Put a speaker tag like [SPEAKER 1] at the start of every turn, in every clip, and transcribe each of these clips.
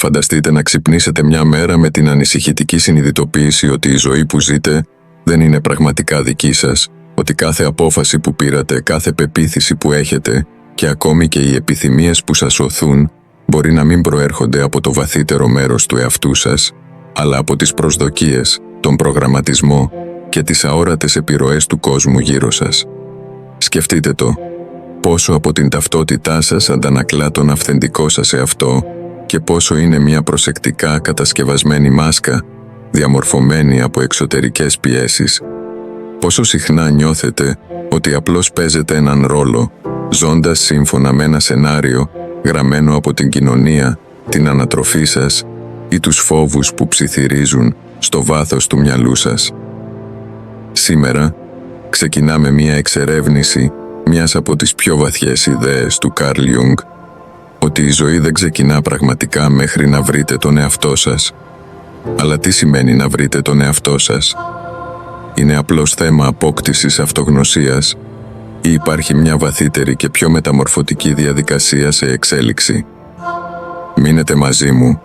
[SPEAKER 1] Φανταστείτε να ξυπνήσετε μια μέρα με την ανησυχητική συνειδητοποίηση ότι η ζωή που ζείτε δεν είναι πραγματικά δική σας, ότι κάθε απόφαση που πήρατε, κάθε πεποίθηση που έχετε και ακόμη και οι επιθυμίες που σας οθούν μπορεί να μην προέρχονται από το βαθύτερο μέρος του εαυτού σας, αλλά από τις προσδοκίες, τον προγραμματισμό και τις αόρατες επιρροές του κόσμου γύρω σας. Σκεφτείτε το, πόσο από την ταυτότητά σας αντανακλά τον αυθεντικό σας εαυτό και πόσο είναι μια προσεκτικά κατασκευασμένη μάσκα, διαμορφωμένη από εξωτερικές πιέσεις. Πόσο συχνά νιώθετε ότι απλώς παίζετε έναν ρόλο, ζώντας σύμφωνα με ένα σενάριο γραμμένο από την κοινωνία, την ανατροφή σας ή τους φόβους που ψιθυρίζουν στο βάθος του μυαλού σας. Σήμερα ξεκινάμε μια εξερεύνηση μιας από τις πιο βαθιές ιδέες του Καρλ Ιούγκ, ότι η ζωή δεν ξεκινά πραγματικά μέχρι να βρείτε τον εαυτό σας. Αλλά τι σημαίνει να βρείτε τον εαυτό σας? Είναι απλώς θέμα απόκτησης αυτογνωσίας ή υπάρχει μια βαθύτερη και πιο μεταμορφωτική διαδικασία σε εξέλιξη? Μείνετε μαζί μου,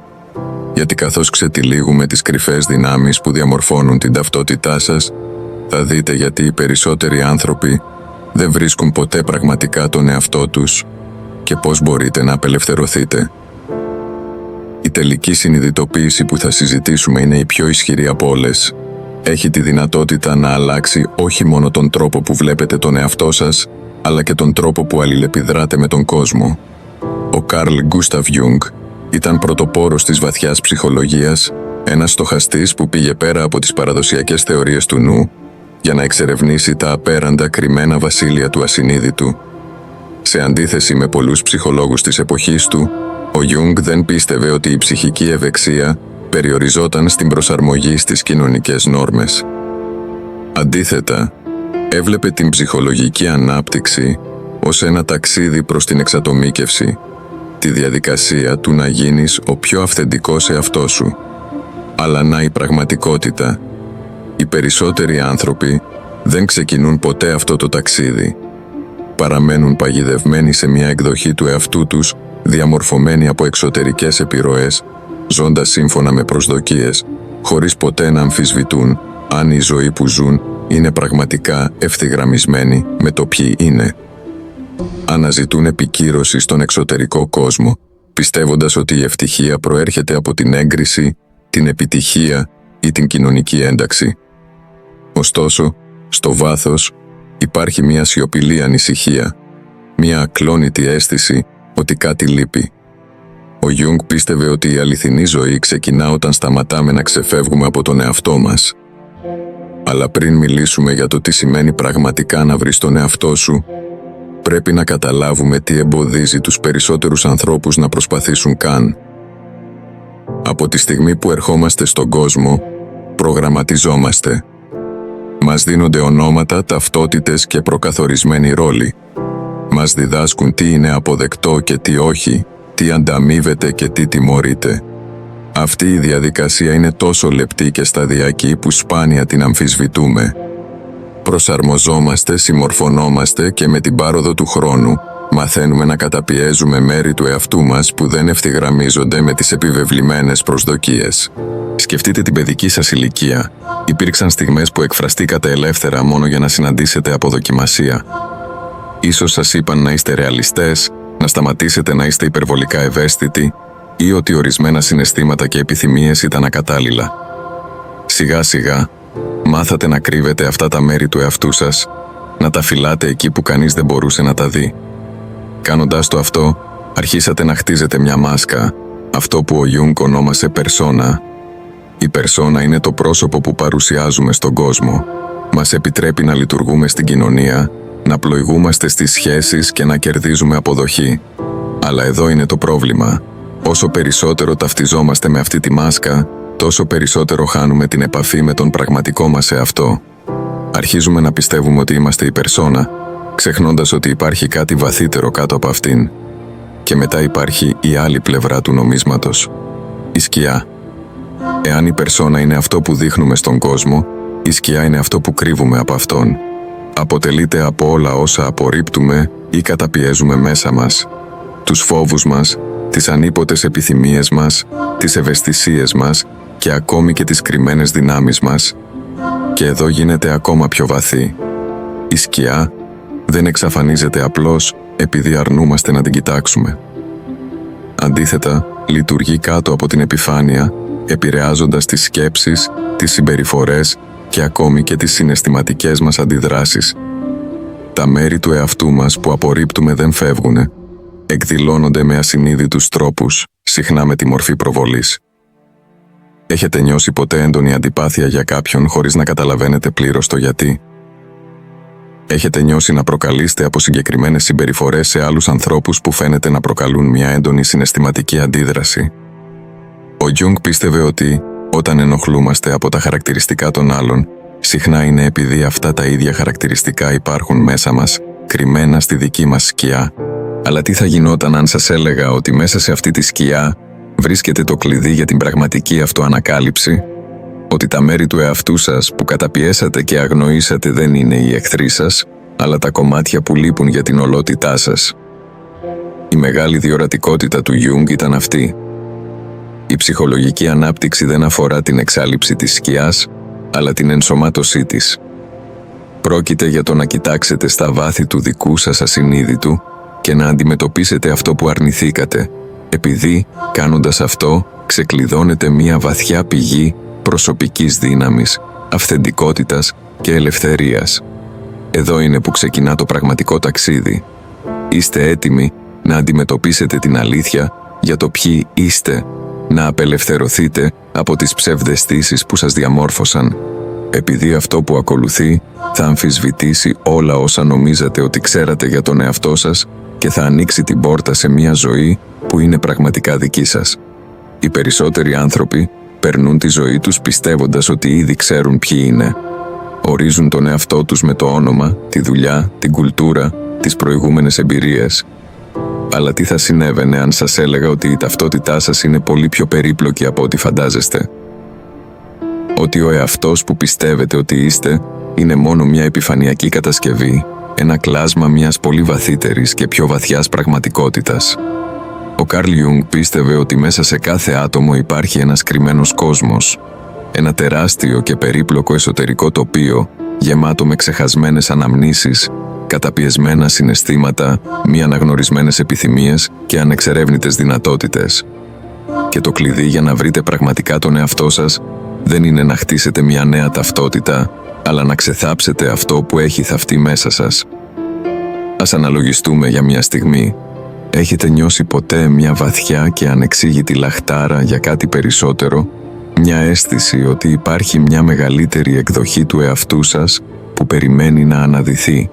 [SPEAKER 1] γιατί καθώς ξετυλίγουμε τις κρυφές δυνάμεις που διαμορφώνουν την ταυτότητά σας, θα δείτε γιατί οι περισσότεροι άνθρωποι δεν βρίσκουν ποτέ πραγματικά τον εαυτό τους και πώς μπορείτε να απελευθερωθείτε. Η τελική συνειδητοποίηση που θα συζητήσουμε είναι η πιο ισχυρή από όλες. Έχει τη δυνατότητα να αλλάξει όχι μόνο τον τρόπο που βλέπετε τον εαυτό σας, αλλά και τον τρόπο που αλληλεπιδράτε με τον κόσμο. Ο Καρλ Γκούσταβ Ιούγκ ήταν πρωτοπόρος της βαθιάς ψυχολογίας, ένας στοχαστής που πήγε πέρα από τις παραδοσιακές θεωρίες του νου για να εξερευνήσει τα απέραντα κρυμμένα βασίλεια του ασυνείδητου. Σε αντίθεση με πολλούς ψυχολόγους της εποχής του, ο Ιούγκ δεν πίστευε ότι η ψυχική ευεξία περιοριζόταν στην προσαρμογή στις κοινωνικές νόρμες. Αντίθετα, έβλεπε την ψυχολογική ανάπτυξη ως ένα ταξίδι προς την εξατομίκευση, τη διαδικασία του να γίνεις ο πιο αυθεντικός εαυτός σου. Αλλά να η πραγματικότητα. Οι περισσότεροι άνθρωποι δεν ξεκινούν ποτέ αυτό το ταξίδι. Παραμένουν παγιδευμένοι σε μια εκδοχή του εαυτού τους, διαμορφωμένη από εξωτερικές επιρροές, ζώντας σύμφωνα με προσδοκίες, χωρίς ποτέ να αμφισβητούν αν η ζωή που ζουν είναι πραγματικά ευθυγραμμισμένη με το ποιοι είναι. Αναζητούν επικύρωση στον εξωτερικό κόσμο, πιστεύοντας ότι η ευτυχία προέρχεται από την έγκριση, την επιτυχία ή την κοινωνική ένταξη. Ωστόσο, στο βάθος υπάρχει μια σιωπηλή ανησυχία, μια ακλόνητη αίσθηση ότι κάτι λείπει. Ο Ιούγκ πίστευε ότι η αληθινή ζωή ξεκινά όταν σταματάμε να ξεφεύγουμε από τον εαυτό μας. Αλλά πριν μιλήσουμε για το τι σημαίνει πραγματικά να βρεις τον εαυτό σου, πρέπει να καταλάβουμε τι εμποδίζει τους περισσότερους ανθρώπους να προσπαθήσουν καν. Από τη στιγμή που ερχόμαστε στον κόσμο, προγραμματιζόμαστε. Μας δίνονται ονόματα, ταυτότητες και προκαθορισμένοι ρόλοι. Μας διδάσκουν τι είναι αποδεκτό και τι όχι, τι ανταμείβεται και τι τιμωρείται. Αυτή η διαδικασία είναι τόσο λεπτή και σταδιακή που σπάνια την αμφισβητούμε. Προσαρμοζόμαστε, συμμορφωνόμαστε και με την πάροδο του χρόνου μαθαίνουμε να καταπιέζουμε μέρη του εαυτού μας που δεν ευθυγραμμίζονται με τις επιβεβλημένες προσδοκίες. Σκεφτείτε την παιδική σας ηλικία. Υπήρξαν στιγμές που εκφραστήκατε ελεύθερα μόνο για να συναντήσετε αποδοκιμασία. Ίσως σας είπαν να είστε ρεαλιστές, να σταματήσετε να είστε υπερβολικά ευαίσθητοι ή ότι ορισμένα συναισθήματα και επιθυμίες ήταν ακατάλληλα. Σιγά σιγά, μάθατε να κρύβετε αυτά τα μέρη του εαυτού σας, να τα φυλάτε εκεί που κανείς δεν μπορούσε να τα δει. Κάνοντας το αυτό, αρχίσατε να χτίζετε μια μάσκα, αυτό που ο Ιούγκ ονόμασε περσόνα. Η περσόνα είναι το πρόσωπο που παρουσιάζουμε στον κόσμο. Μας επιτρέπει να λειτουργούμε στην κοινωνία, να πλοηγούμαστε στις σχέσεις και να κερδίζουμε αποδοχή. Αλλά εδώ είναι το πρόβλημα. Όσο περισσότερο ταυτιζόμαστε με αυτή τη μάσκα, τόσο περισσότερο χάνουμε την επαφή με τον πραγματικό μας εαυτό. Αρχίζουμε να πιστεύουμε ότι είμαστε η περσόνα, ξεχνώντας ότι υπάρχει κάτι βαθύτερο κάτω από αυτήν. Και μετά υπάρχει η άλλη πλευρά του νομίσματος, η σκιά. Εάν η περσόνα είναι αυτό που δείχνουμε στον κόσμο, η σκιά είναι αυτό που κρύβουμε από αυτόν. Αποτελείται από όλα όσα απορρίπτουμε ή καταπιέζουμε μέσα μας. Τους φόβους μας, τις ανίποτες επιθυμίες μας, τις ευαισθησίες μας και ακόμη και τις κρυμμένες δυνάμεις μας. Και εδώ γίνεται ακόμα πιο βαθύ. Η σκιά δεν εξαφανίζεται απλώς επειδή αρνούμαστε να την κοιτάξουμε. Αντίθετα, λειτουργεί κάτω από την επιφάνεια, επηρεάζοντας τις σκέψεις, τις συμπεριφορές και ακόμη και τις συναισθηματικές μας αντιδράσεις. Τα μέρη του εαυτού μας που απορρίπτουμε δεν φεύγουνε. Εκδηλώνονται με ασυνείδητους τρόπους, συχνά με τη μορφή προβολής. Έχετε νιώσει ποτέ έντονη αντιπάθεια για κάποιον χωρίς να καταλαβαίνετε πλήρως το γιατί? Έχετε νιώσει να προκαλείστε από συγκεκριμένες συμπεριφορές σε άλλους ανθρώπους που φαίνεται να προκαλούν μια έντονη συναισθηματική αντίδραση? Ο Γιούγκ πίστευε ότι, όταν ενοχλούμαστε από τα χαρακτηριστικά των άλλων, συχνά είναι επειδή αυτά τα ίδια χαρακτηριστικά υπάρχουν μέσα μας, κρυμμένα στη δική μας σκιά. Αλλά τι θα γινόταν αν σας έλεγα ότι μέσα σε αυτή τη σκιά βρίσκεται το κλειδί για την πραγματική αυτοανακάλυψη? Ότι τα μέρη του εαυτού σας που καταπιέσατε και αγνοήσατε δεν είναι οι εχθροί σας, αλλά τα κομμάτια που λείπουν για την ολότητά σας. Η μεγάλη διορατικότητα του Γιούγκ ήταν αυτή. Η ψυχολογική ανάπτυξη δεν αφορά την εξάλειψη της σκιάς, αλλά την ενσωμάτωσή της. Πρόκειται για το να κοιτάξετε στα βάθη του δικού σας ασυνείδητου και να αντιμετωπίσετε αυτό που αρνηθήκατε, επειδή, κάνοντας αυτό, ξεκλειδώνετε μία βαθιά πηγή προσωπικής δύναμης, αυθεντικότητας και ελευθερίας. Εδώ είναι που ξεκινά το πραγματικό ταξίδι. Είστε έτοιμοι να αντιμετωπίσετε την αλήθεια για το ποιοι είστε, να απελευθερωθείτε από τις ψευδαισθήσεις που σας διαμόρφωσαν, επειδή αυτό που ακολουθεί θα αμφισβητήσει όλα όσα νομίζατε ότι ξέρατε για τον εαυτό σας και θα ανοίξει την πόρτα σε μια ζωή που είναι πραγματικά δική σας. Οι περισσότεροι άνθρωποι περνούν τη ζωή τους πιστεύοντας ότι ήδη ξέρουν ποιοι είναι. Ορίζουν τον εαυτό τους με το όνομα, τη δουλειά, την κουλτούρα, τις προηγούμενες εμπειρίες. Αλλά τι θα συνέβαινε αν σας έλεγα ότι η ταυτότητά σας είναι πολύ πιο περίπλοκη από ό,τι φαντάζεστε? Ότι ο εαυτός που πιστεύετε ότι είστε είναι μόνο μια επιφανειακή κατασκευή, ένα κλάσμα μιας πολύ βαθύτερης και πιο βαθιάς πραγματικότητας. Ο Καρλ Γιούγκ πίστευε ότι μέσα σε κάθε άτομο υπάρχει ένας κρυμμένος κόσμος, ένα τεράστιο και περίπλοκο εσωτερικό τοπίο, γεμάτο με ξεχασμένες αναμνήσεις, καταπιεσμένα συναισθήματα, μη αναγνωρισμένες επιθυμίες και ανεξερεύνητες δυνατότητες. Και το κλειδί για να βρείτε πραγματικά τον εαυτό σας δεν είναι να χτίσετε μια νέα ταυτότητα, αλλά να ξεθάψετε αυτό που έχει θαυτεί μέσα σας. Ας αναλογιστούμε για μια στιγμή. Έχετε νιώσει ποτέ μια βαθιά και ανεξήγητη λαχτάρα για κάτι περισσότερο, μια αίσθηση ότι υπάρχει μια μεγαλύτερη εκδοχή του εαυτού σας που περιμένει να αναδυθεί?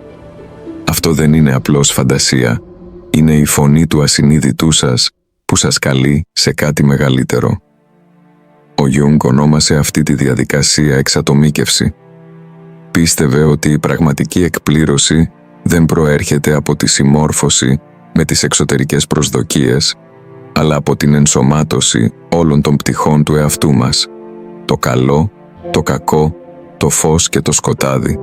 [SPEAKER 1] Αυτό δεν είναι απλώς φαντασία, είναι η φωνή του ασυνείδητού σας που σας καλεί σε κάτι μεγαλύτερο. Ο Γιούγκ ονόμασε αυτή τη διαδικασία εξατομίκευση. Πίστευε ότι η πραγματική εκπλήρωση δεν προέρχεται από τη συμμόρφωση με τις εξωτερικές προσδοκίες, αλλά από την ενσωμάτωση όλων των πτυχών του εαυτού μας, το καλό, το κακό, το φως και το σκοτάδι.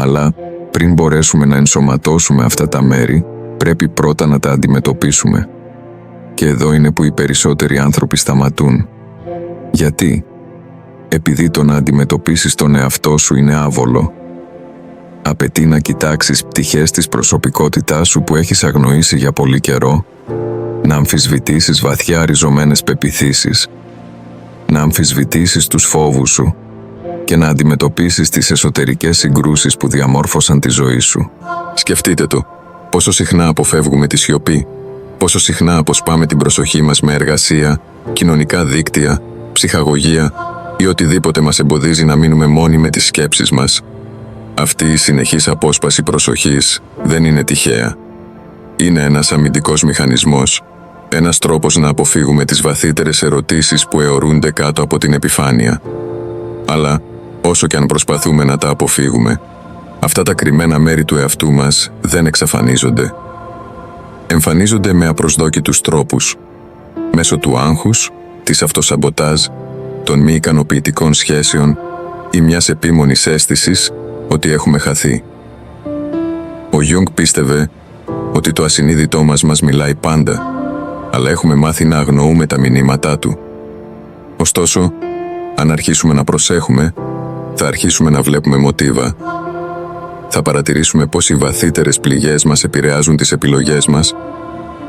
[SPEAKER 1] Αλλά πριν μπορέσουμε να ενσωματώσουμε αυτά τα μέρη, πρέπει πρώτα να τα αντιμετωπίσουμε. Και εδώ είναι που οι περισσότεροι άνθρωποι σταματούν. Γιατί? Επειδή το να αντιμετωπίσεις τον εαυτό σου είναι άβολο. Απαιτεί να κοιτάξεις πτυχές της προσωπικότητάς σου που έχεις αγνοήσει για πολύ καιρό, να αμφισβητήσεις βαθιά ριζωμένες πεποιθήσεις, να αμφισβητήσεις τους φόβους σου και να αντιμετωπίσεις τις εσωτερικές συγκρούσεις που διαμόρφωσαν τη ζωή σου. Σκεφτείτε το, πόσο συχνά αποφεύγουμε τη σιωπή, πόσο συχνά αποσπάμε την προσοχή μας με εργασία, κοινωνικά δίκτυα, ψυχαγωγία ή οτιδήποτε μας εμποδίζει να μείνουμε μόνοι με τις σκέψεις μας. Αυτή η συνεχής απόσπαση προσοχής δεν είναι τυχαία. Είναι ένας αμυντικός μηχανισμός, ένας τρόπος να αποφύγουμε τις βαθύτερες ερωτήσεις που αιωρούνται κάτω από την επιφάνεια. Αλλά, όσο και αν προσπαθούμε να τα αποφύγουμε, αυτά τα κρυμμένα μέρη του εαυτού μας δεν εξαφανίζονται. Εμφανίζονται με απροσδόκητους τρόπους, μέσω του άγχους, της αυτοσαμποτάζ, των μη ικανοποιητικών σχέσεων ή μιας επίμονης αίσθησης ότι έχουμε χαθεί. Ο Γιούγκ πίστευε ότι το ασυνείδητό μας μιλάει πάντα αλλά έχουμε μάθει να αγνοούμε τα μηνύματά του. Ωστόσο, αν αρχίσουμε να προσέχουμε, θα αρχίσουμε να βλέπουμε μοτίβα. Θα παρατηρήσουμε πώς οι βαθύτερες πληγές μας επηρεάζουν τις επιλογές μας,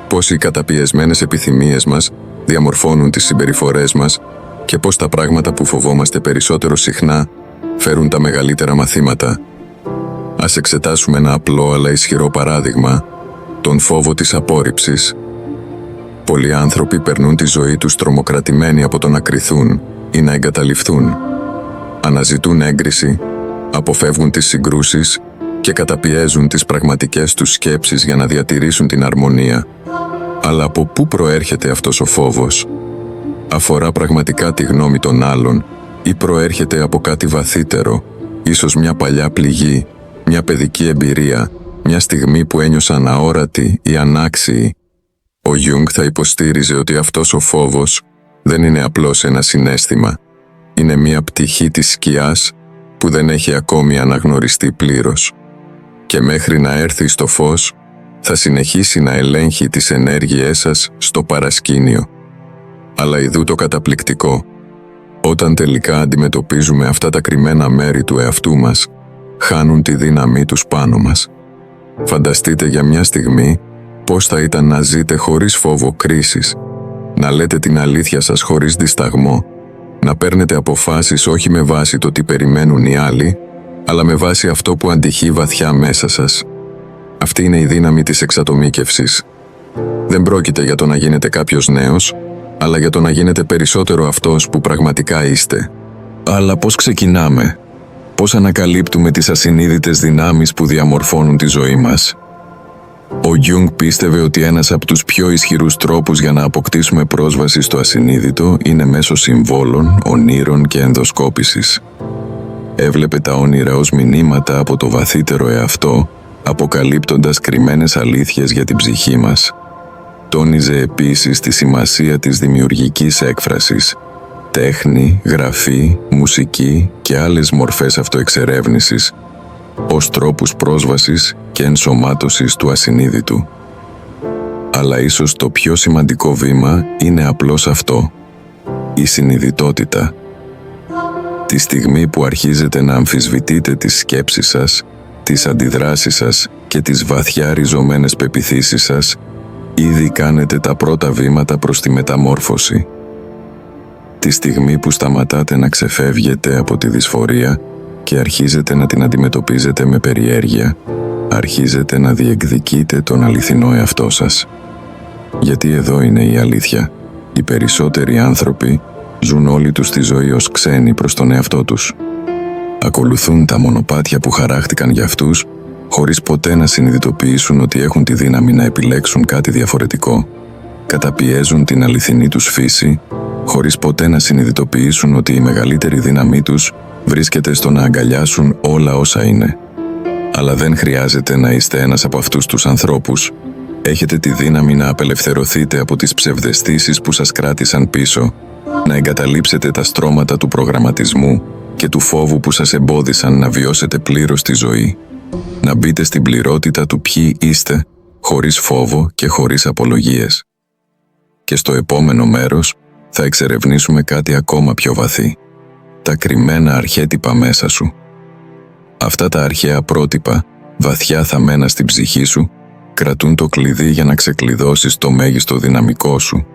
[SPEAKER 1] πώς οι καταπιεσμένες επιθυμίες μας διαμορφώνουν τις συμπεριφορές μας και πώς τα πράγματα που φοβόμαστε περισσότερο συχνά φέρουν τα μεγαλύτερα μαθήματα. Ας εξετάσουμε ένα απλό αλλά ισχυρό παράδειγμα, τον φόβο της απόρριψης. Πολλοί άνθρωποι περνούν τη ζωή τους τρομοκρατημένοι από το να κριθούν ή να εγκαταλειφθούν. Αναζητούν έγκριση, αποφεύγουν τις συγκρούσεις και καταπιέζουν τις πραγματικές τους σκέψεις για να διατηρήσουν την αρμονία. Αλλά από πού προέρχεται αυτός ο φόβος? Αφορά πραγματικά τη γνώμη των άλλων ή προέρχεται από κάτι βαθύτερο, ίσως μια παλιά πληγή, μια παιδική εμπειρία, μια στιγμή που ένιωσαν αόρατοι ή ανάξιοι? Ο Γιούγκ θα υποστήριζε ότι αυτός ο φόβος δεν είναι απλώς ένα συναίσθημα. Είναι μια πτυχή της σκιάς που δεν έχει ακόμη αναγνωριστεί πλήρως. Και μέχρι να έρθει στο φως, θα συνεχίσει να ελέγχει τις ενέργειές σας στο παρασκήνιο. Αλλά ιδού το καταπληκτικό. Όταν τελικά αντιμετωπίζουμε αυτά τα κρυμμένα μέρη του εαυτού μας, χάνουν τη δύναμή τους πάνω μας. Φανταστείτε για μια στιγμή πώς θα ήταν να ζείτε χωρίς φόβο κρίσης, να λέτε την αλήθεια σας χωρίς δισταγμό, να παίρνετε αποφάσεις όχι με βάση το τι περιμένουν οι άλλοι, αλλά με βάση αυτό που αντυχεί βαθιά μέσα σας. Αυτή είναι η δύναμη της εξατομίκευσης. Δεν πρόκειται για το να γίνετε κάποιος νέος, αλλά για το να γίνετε περισσότερο αυτός που πραγματικά είστε. Αλλά πώς ξεκινάμε? Πώς ανακαλύπτουμε τις ασυνείδητες δυνάμεις που διαμορφώνουν τη ζωή μας? Ο Γιούγκ πίστευε ότι ένας από τους πιο ισχυρούς τρόπους για να αποκτήσουμε πρόσβαση στο ασυνείδητο είναι μέσω συμβόλων, ονείρων και ενδοσκόπησης. Έβλεπε τα όνειρα ως μηνύματα από το βαθύτερο εαυτό, αποκαλύπτοντας κρυμμένες αλήθειες για την ψυχή μας. Τόνιζε επίσης τη σημασία της δημιουργικής έκφρασης, τέχνη, γραφή, μουσική και άλλες μορφές αυτοεξερεύνησης, ως τρόπους πρόσβασης και ενσωμάτωσης του ασυνείδητου. Αλλά ίσως το πιο σημαντικό βήμα είναι απλώς αυτό, η συνειδητότητα. Τη στιγμή που αρχίζετε να αμφισβητείτε τις σκέψεις σας, τις αντιδράσεις σας και τις βαθιά ριζωμένες πεποιθήσεις σας, ήδη κάνετε τα πρώτα βήματα προς τη μεταμόρφωση. Τη στιγμή που σταματάτε να ξεφεύγετε από τη δυσφορία και αρχίζετε να την αντιμετωπίζετε με περιέργεια, αρχίζετε να διεκδικείτε τον αληθινό εαυτό σας. Γιατί εδώ είναι η αλήθεια. Οι περισσότεροι άνθρωποι ζουν όλη τους τη ζωή ως ξένοι προς τον εαυτό τους. Ακολουθούν τα μονοπάτια που χαράχτηκαν για αυτούς, χωρίς ποτέ να συνειδητοποιήσουν ότι έχουν τη δύναμη να επιλέξουν κάτι διαφορετικό. Καταπιέζουν την αληθινή τους φύση, χωρίς ποτέ να συνειδητοποιήσουν ότι η μεγαλύτερη δύναμή τους βρίσκεται στο να αγκαλιάσουν όλα όσα είναι. Αλλά δεν χρειάζεται να είστε ένας από αυτούς τους ανθρώπους. Έχετε τη δύναμη να απελευθερωθείτε από τις ψευδαισθήσεις που σας κράτησαν πίσω, να εγκαταλείψετε τα στρώματα του προγραμματισμού και του φόβου που σας εμπόδισαν να βιώσετε πλήρως τη ζωή. Να μπείτε στην πληρότητα του ποιοι είστε, χωρίς φόβο και χωρίς απολογίες. Και στο επόμενο μέρος θα εξερευνήσουμε κάτι ακόμα πιο βαθύ. Τα κρυμμένα αρχέτυπα μέσα σου. Αυτά τα αρχαία πρότυπα, βαθιά θαμμένα στην ψυχή σου, κρατούν το κλειδί για να ξεκλειδώσεις το μέγιστο δυναμικό σου.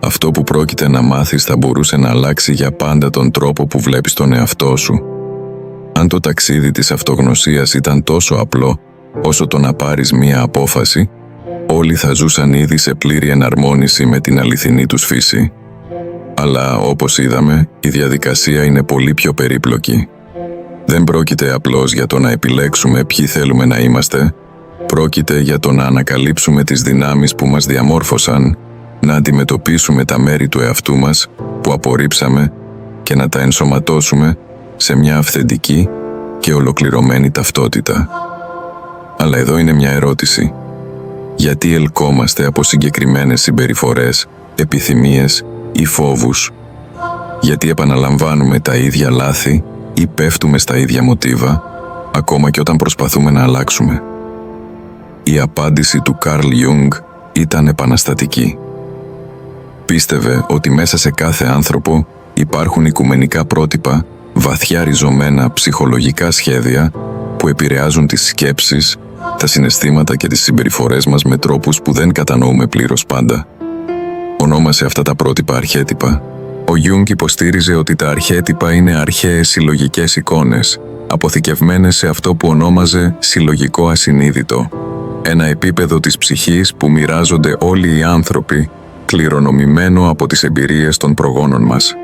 [SPEAKER 1] Αυτό που πρόκειται να μάθεις θα μπορούσε να αλλάξει για πάντα τον τρόπο που βλέπεις τον εαυτό σου. Αν το ταξίδι της αυτογνωσίας ήταν τόσο απλό, όσο το να πάρεις μία απόφαση, όλοι θα ζούσαν ήδη σε πλήρη εναρμόνιση με την αληθινή τους φύση. Αλλά, όπως είδαμε, η διαδικασία είναι πολύ πιο περίπλοκη. Δεν πρόκειται απλώς για το να επιλέξουμε ποιοι θέλουμε να είμαστε, πρόκειται για το να ανακαλύψουμε τις δυνάμεις που μας διαμόρφωσαν, να αντιμετωπίσουμε τα μέρη του εαυτού μας που απορρίψαμε και να τα ενσωματώσουμε σε μια αυθεντική και ολοκληρωμένη ταυτότητα. Αλλά εδώ είναι μια ερώτηση. Γιατί ελκόμαστε από συγκεκριμένες συμπεριφορές, επιθυμίες ή φόβους? Γιατί επαναλαμβάνουμε τα ίδια λάθη ή πέφτουμε στα ίδια μοτίβα, ακόμα και όταν προσπαθούμε να αλλάξουμε? Η απάντηση του Καρλ Γιούγκ ήταν επαναστατική. Πίστευε ότι μέσα σε κάθε άνθρωπο υπάρχουν οικουμενικά πρότυπα, βαθιά ριζωμένα ψυχολογικά σχέδια που επηρεάζουν τις σκέψεις, τα συναισθήματα και τις συμπεριφορές μας με τρόπους που δεν κατανοούμε πλήρως πάντα. Ονόμασε αυτά τα πρότυπα αρχέτυπα. Ο Γιούγκ υποστήριζε ότι τα αρχέτυπα είναι αρχαίες συλλογικές εικόνες, αποθηκευμένες σε αυτό που ονόμαζε συλλογικό ασυνείδητο, ένα επίπεδο της ψυχής που μοιράζονται όλοι οι άνθρωποι, κληρονομημένο από τις εμπειρίες των προγόνων μας.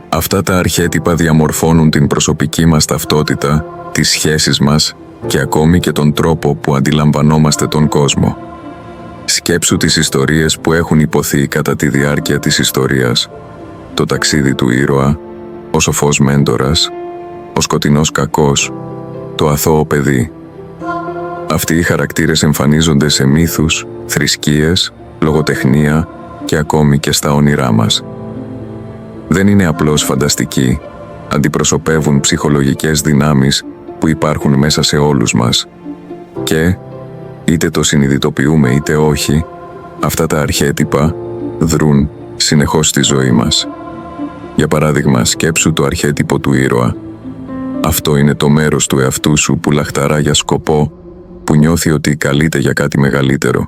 [SPEAKER 1] Αυτά τα αρχέτυπα διαμορφώνουν την προσωπική μας ταυτότητα, τις σχέσεις μας και ακόμη και τον τρόπο που αντιλαμβανόμαστε τον κόσμο. Σκέψου τις ιστορίες που έχουν υποθεί κατά τη διάρκεια της ιστορίας, το ταξίδι του ήρωα, ο σοφός μέντορας, ο σκοτεινός κακός, το αθώο παιδί. Αυτοί οι χαρακτήρες εμφανίζονται σε μύθους, θρησκείες, λογοτεχνία και ακόμη και στα όνειρά μας. Δεν είναι απλώς φανταστικοί, αντιπροσωπεύουν ψυχολογικές δυνάμεις που υπάρχουν μέσα σε όλους μας. Και, είτε το συνειδητοποιούμε είτε όχι, αυτά τα αρχέτυπα δρούν συνεχώς στη ζωή μας. Για παράδειγμα, σκέψου το αρχέτυπο του ήρωα. Αυτό είναι το μέρος του εαυτού σου που λαχταρά για σκοπό, που νιώθει ότι καλείται για κάτι μεγαλύτερο.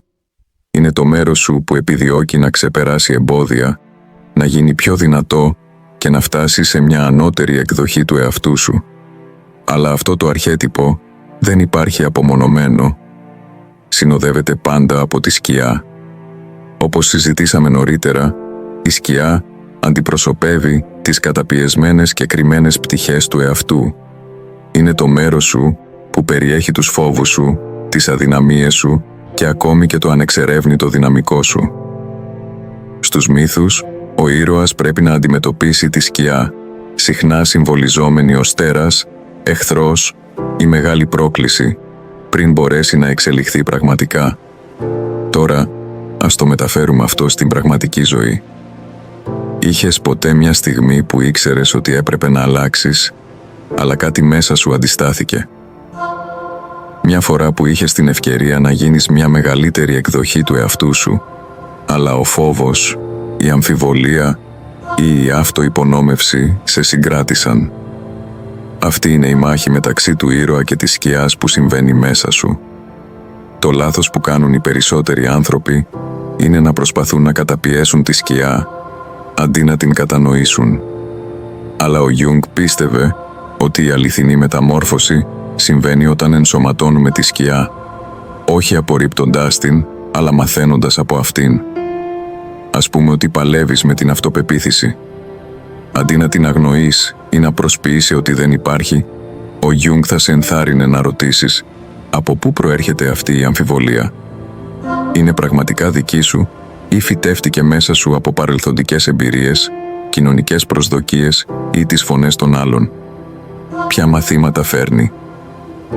[SPEAKER 1] Είναι το μέρος σου που επιδιώκει να ξεπεράσει εμπόδια, να γίνει πιο δυνατό και να φτάσει σε μια ανώτερη εκδοχή του εαυτού σου. Αλλά αυτό το αρχέτυπο δεν υπάρχει απομονωμένο. Συνοδεύεται πάντα από τη σκιά. Όπως συζητήσαμε νωρίτερα, η σκιά αντιπροσωπεύει τις καταπιεσμένες και κρυμμένες πτυχές του εαυτού. Είναι το μέρος σου που περιέχει τους φόβους σου, τις αδυναμίες σου και ακόμη και το ανεξερεύνητο δυναμικό σου. Στους μύθους, ο ήρωας πρέπει να αντιμετωπίσει τη σκιά, συχνά συμβολιζόμενη ως τέρας, εχθρός ή μεγάλη πρόκληση, πριν μπορέσει να εξελιχθεί πραγματικά. Τώρα, ας το μεταφέρουμε αυτό στην πραγματική ζωή. Είχες ποτέ μια στιγμή που ήξερες ότι έπρεπε να αλλάξεις, αλλά κάτι μέσα σου αντιστάθηκε? Μια φορά που είχες την ευκαιρία να γίνεις μια μεγαλύτερη εκδοχή του εαυτού σου, αλλά ο φόβος, η αμφιβολία ή η αυτοϋπονόμευση σε συγκράτησαν. Αυτή είναι η μάχη μεταξύ του ήρωα και της σκιάς που συμβαίνει μέσα σου. Το λάθος που κάνουν οι περισσότεροι άνθρωποι είναι να προσπαθούν να καταπιέσουν τη σκιά, αντί να την κατανοήσουν. Αλλά ο Γιούγκ πίστευε ότι η αληθινή μεταμόρφωση συμβαίνει όταν ενσωματώνουμε τη σκιά, όχι απορρίπτοντάς την, αλλά μαθαίνοντας από αυτήν. Ας πούμε ότι παλεύεις με την αυτοπεποίθηση. Αντί να την αγνοείς ή να προσποιήσει ότι δεν υπάρχει, ο Γιούγκ θα σε ενθάρρυνε να ρωτήσεις από πού προέρχεται αυτή η αμφιβολία. Είναι πραγματικά δική σου ή φυτεύτηκε μέσα σου από παρελθοντικές εμπειρίες, κοινωνικές προσδοκίες ή τις φωνές των άλλων? Ποια μαθήματα φέρνει?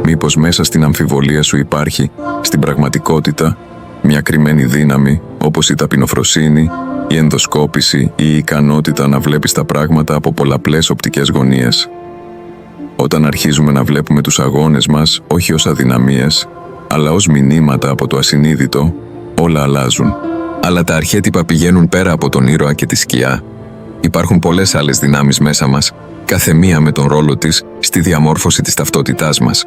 [SPEAKER 1] Μήπως μέσα στην αμφιβολία σου υπάρχει, στην πραγματικότητα, μια κρυμμένη δύναμη, όπως η ταπεινοφροσύνη, η ενδοσκόπηση ή η ικανότητα να βλέπεις τα πράγματα από πολλαπλές οπτικές γωνίες? Όταν αρχίζουμε να βλέπουμε τους αγώνες μας όχι ως αδυναμίες, αλλά ως μηνύματα από το ασυνείδητο, όλα αλλάζουν. Αλλά τα αρχέτυπα πηγαίνουν πέρα από τον ήρωα και τη σκιά. Υπάρχουν πολλές άλλες δυνάμεις μέσα μας, κάθε μία με τον ρόλο της στη διαμόρφωση της ταυτότητάς μας.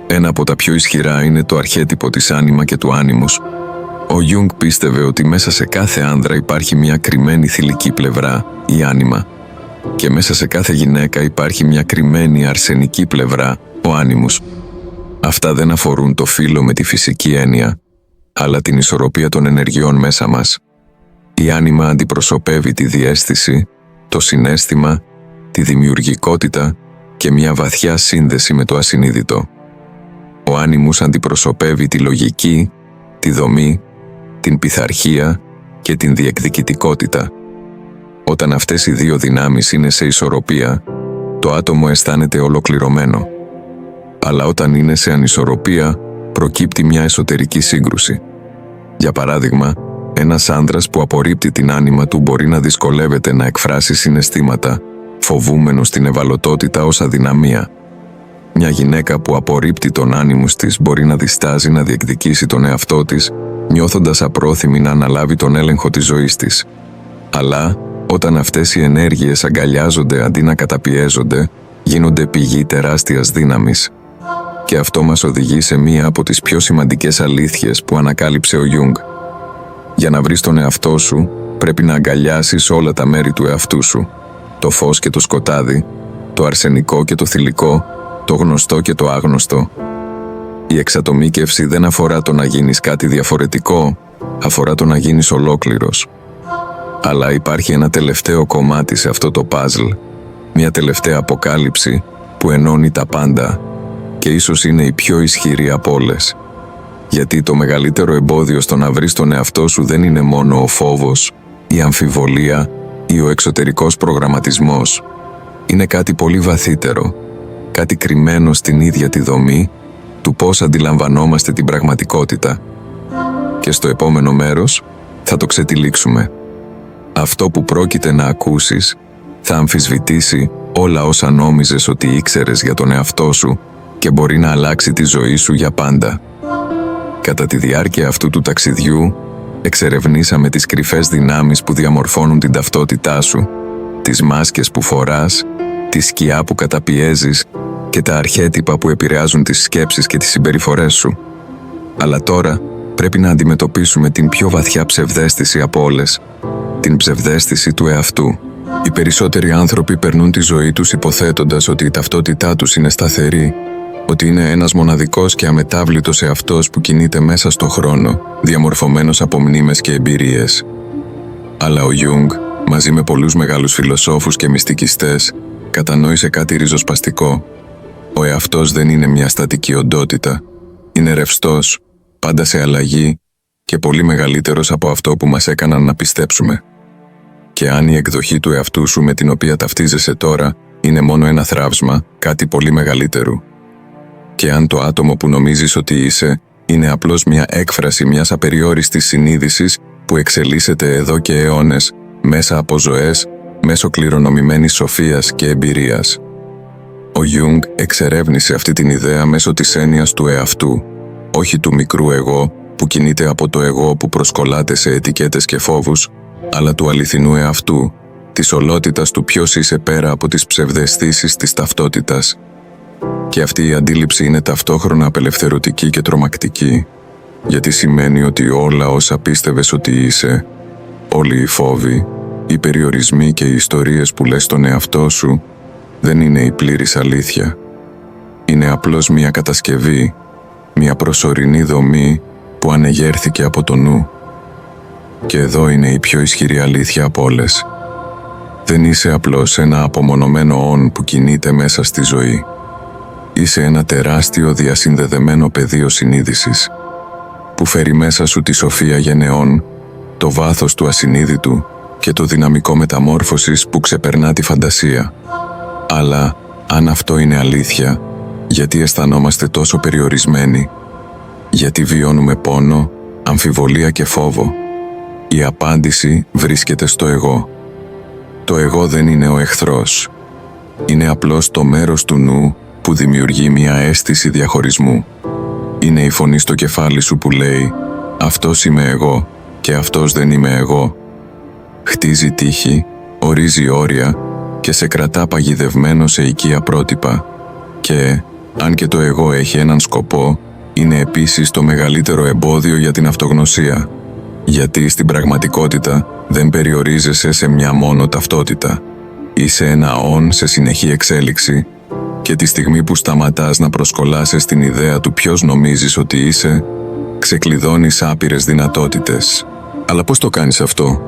[SPEAKER 1] Ένα από τα πιο ισχυρά είναι το αρχέτυπο της άνιμα και του άνιμους. Ο Γιούγκ πίστευε ότι μέσα σε κάθε άνδρα υπάρχει μια κρυμμένη θηλυκή πλευρά, η άνιμα, και μέσα σε κάθε γυναίκα υπάρχει μια κρυμμένη αρσενική πλευρά, ο άνιμους. Αυτά δεν αφορούν το φύλο με τη φυσική έννοια, αλλά την ισορροπία των ενεργειών μέσα μας. Η άνιμα αντιπροσωπεύει τη διαίσθηση, το συναίσθημα, τη δημιουργικότητα και μια βαθιά σύνδεση με το ασυνείδητο. Ο άνιμους αντιπροσωπεύει τη λογική, τη δομή, την πειθαρχία και την διεκδικητικότητα. Όταν αυτές οι δύο δυνάμεις είναι σε ισορροπία, το άτομο αισθάνεται ολοκληρωμένο. Αλλά όταν είναι σε ανισορροπία, προκύπτει μια εσωτερική σύγκρουση. Για παράδειγμα, ένας άντρας που απορρίπτει την άνιμα του μπορεί να δυσκολεύεται να εκφράσει συναισθήματα, φοβούμενος την ευαλωτότητα ως αδυναμία. Μια γυναίκα που απορρίπτει τον άνιμους της μπορεί να διστάζει να διεκδικήσει τον εαυτό της, νιώθοντας απρόθυμη να αναλάβει τον έλεγχο της ζωής της. Αλλά, όταν αυτές οι ενέργειες αγκαλιάζονται αντί να καταπιέζονται, γίνονται πηγή τεράστιας δύναμης. Και αυτό μας οδηγεί σε μία από τις πιο σημαντικές αλήθειες που ανακάλυψε ο Γιούγκ. Για να βρεις τον εαυτό σου, πρέπει να αγκαλιάσεις όλα τα μέρη του εαυτού σου. Το φως και το σκοτάδι, το αρσενικό και το θηλυκό, το γνωστό και το άγνωστο. Η εξατομίκευση δεν αφορά το να γίνεις κάτι διαφορετικό, αφορά το να γίνεις ολόκληρος. Αλλά υπάρχει ένα τελευταίο κομμάτι σε αυτό το παζλ, μια τελευταία αποκάλυψη που ενώνει τα πάντα και ίσως είναι η πιο ισχυρή από όλες. Γιατί το μεγαλύτερο εμπόδιο στο να βρεις τον εαυτό σου δεν είναι μόνο ο φόβος, η αμφιβολία ή ο εξωτερικός προγραμματισμός. Είναι κάτι πολύ βαθύτερο, κάτι κρυμμένο στην ίδια τη δομή του πώς αντιλαμβανόμαστε την πραγματικότητα. Και στο επόμενο μέρος θα το ξετυλίξουμε. Αυτό που πρόκειται να ακούσεις θα αμφισβητήσει όλα όσα νόμιζες ότι ήξερες για τον εαυτό σου και μπορεί να αλλάξει τη ζωή σου για πάντα. Κατά τη διάρκεια αυτού του ταξιδιού, εξερευνήσαμε τις κρυφές δυνάμεις που διαμορφώνουν την ταυτότητά σου, τις μάσκες που φοράς, τη σκιά που καταπιέζεις και τα αρχέτυπα που επηρεάζουν τις σκέψεις και τις συμπεριφορές σου. Αλλά τώρα πρέπει να αντιμετωπίσουμε την πιο βαθιά ψευδαίσθηση από όλες, την ψευδαίσθηση του εαυτού. Οι περισσότεροι άνθρωποι περνούν τη ζωή τους υποθέτοντας ότι η ταυτότητά τους είναι σταθερή, ότι είναι ένας μοναδικός και αμετάβλητος εαυτός που κινείται μέσα στο χρόνο, διαμορφωμένος από μνήμες και εμπειρίες. Αλλά ο Γιούγκ, μαζί με πολλούς μεγάλους φιλοσόφους και μυστικιστές, κατανόησε κάτι ριζοσπαστικό. Ο εαυτός δεν είναι μια στατική οντότητα. Είναι ρευστός, πάντα σε αλλαγή και πολύ μεγαλύτερος από αυτό που μας έκαναν να πιστέψουμε. Και αν η εκδοχή του εαυτού σου με την οποία ταυτίζεσαι τώρα είναι μόνο ένα θράψμα, κάτι πολύ μεγαλύτερου. Και αν το άτομο που νομίζεις ότι είσαι είναι απλώς μια έκφραση μιας απεριόριστης συνείδησης που εξελίσσεται εδώ και αιώνες, μέσα από ζωές, μέσω κληρονομημένης σοφίας και εμπειρίας. Ο Γιούγκ εξερεύνησε αυτή την ιδέα μέσω της έννοιας του εαυτού, όχι του μικρού εγώ που κινείται από το εγώ που προσκολάται σε ετικέτες και φόβους, αλλά του αληθινού εαυτού, της ολότητας του ποιος είσαι πέρα από τις ψευδαισθήσεις της ταυτότητας. Και αυτή η αντίληψη είναι ταυτόχρονα απελευθερωτική και τρομακτική, γιατί σημαίνει ότι όλα όσα πίστευες ότι είσαι, όλοι οι φόβοι, οι περιορισμοί και οι ιστορίες που λες στον εαυτό σου, δεν είναι η πλήρης αλήθεια. Είναι απλώς μια κατασκευή, μια προσωρινή δομή που ανεγέρθηκε από το νου. Και εδώ είναι η πιο ισχυρή αλήθεια από όλες. Δεν είσαι απλώς ένα απομονωμένο όν που κινείται μέσα στη ζωή. Είσαι ένα τεράστιο διασυνδεδεμένο πεδίο συνείδησης, που φέρει μέσα σου τη σοφία γενεών, το βάθος του ασυνείδητου και το δυναμικό μεταμόρφωσης που ξεπερνά τη φαντασία. Αλλά, αν αυτό είναι αλήθεια, γιατί αισθανόμαστε τόσο περιορισμένοι? Γιατί βιώνουμε πόνο, αμφιβολία και φόβο? Η απάντηση βρίσκεται στο εγώ. Το εγώ δεν είναι ο εχθρός. Είναι απλώς το μέρος του νου που δημιουργεί μια αίσθηση διαχωρισμού. Είναι η φωνή στο κεφάλι σου που λέει «Αυτός είμαι εγώ και αυτός δεν είμαι εγώ». Χτίζει τύχη, ορίζει όρια και σε κρατά παγιδευμένο σε οικία πρότυπα. Και, αν και το εγώ έχει έναν σκοπό, είναι επίσης το μεγαλύτερο εμπόδιο για την αυτογνωσία. Γιατί στην πραγματικότητα δεν περιορίζεσαι σε μια μόνο ταυτότητα. Είσαι ένα όν σε συνεχή εξέλιξη και τη στιγμή που σταματάς να προσκολάσαι στην ιδέα του ποιος νομίζεις ότι είσαι, ξεκλειδώνεις άπειρες δυνατότητες. Αλλά πώς το κάνεις αυτό?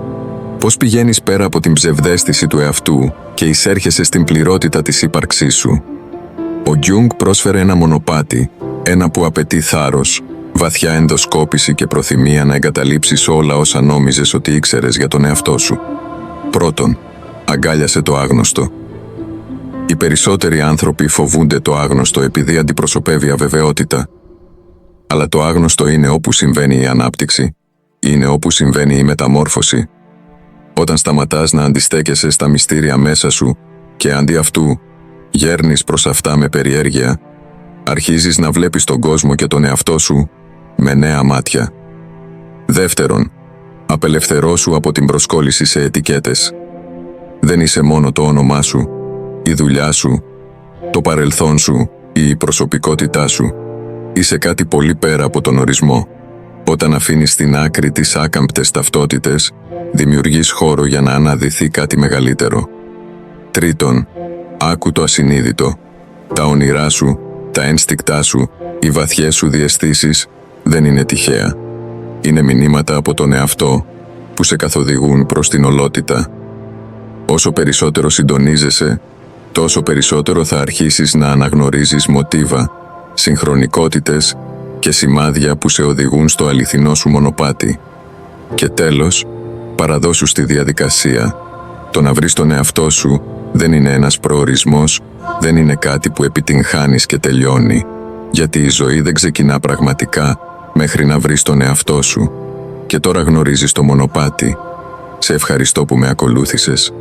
[SPEAKER 1] Πώς πηγαίνεις πέρα από την ψευδαίσθηση του εαυτού και εισέρχεσαι στην πληρότητα της ύπαρξής σου? Ο Γιούγκ πρόσφερε ένα μονοπάτι, ένα που απαιτεί θάρρος, βαθιά ενδοσκόπηση και προθυμία να εγκαταλείψεις όλα όσα νόμιζες ότι ήξερες για τον εαυτό σου. Πρώτον, αγκάλιασε το άγνωστο. Οι περισσότεροι άνθρωποι φοβούνται το άγνωστο επειδή αντιπροσωπεύει αβεβαιότητα. Αλλά το άγνωστο είναι όπου συμβαίνει η ανάπτυξη, είναι όπου συμβαίνει η μεταμόρφωση. Όταν σταματάς να αντιστέκεσαι στα μυστήρια μέσα σου και αντί αυτού γέρνεις προς αυτά με περιέργεια, αρχίζεις να βλέπεις τον κόσμο και τον εαυτό σου με νέα μάτια. Δεύτερον, Απελευθερώσου από την προσκόλληση σε ετικέτες. Δεν είσαι μόνο το όνομά σου, η δουλειά σου, το παρελθόν σου ή η προσωπικότητά σου. Είσαι κάτι πολύ πέρα από τον ορισμό. Όταν αφήνεις στην άκρη τις άκαμπτες ταυτότητες, δημιουργείς χώρο για να αναδυθεί κάτι μεγαλύτερο. Τρίτον, άκου το ασυνείδητο. Τα όνειρά σου, τα ένστικτά σου, οι βαθιές σου διαισθήσεις δεν είναι τυχαία. Είναι μηνύματα από τον εαυτό που σε καθοδηγούν προς την ολότητα. Όσο περισσότερο συντονίζεσαι, τόσο περισσότερο θα αρχίσεις να αναγνωρίζεις μοτίβα, συγχρονικότητες και σημάδια που σε οδηγούν στο αληθινό σου μονοπάτι. Και τέλος, παραδώσου στη διαδικασία. Το να βρεις τον εαυτό σου δεν είναι ένας προορισμός, δεν είναι κάτι που επιτυγχάνεις και τελειώνει, γιατί η ζωή δεν ξεκινά πραγματικά μέχρι να βρεις τον εαυτό σου. Και τώρα γνωρίζεις το μονοπάτι. Σε ευχαριστώ που με ακολούθησες.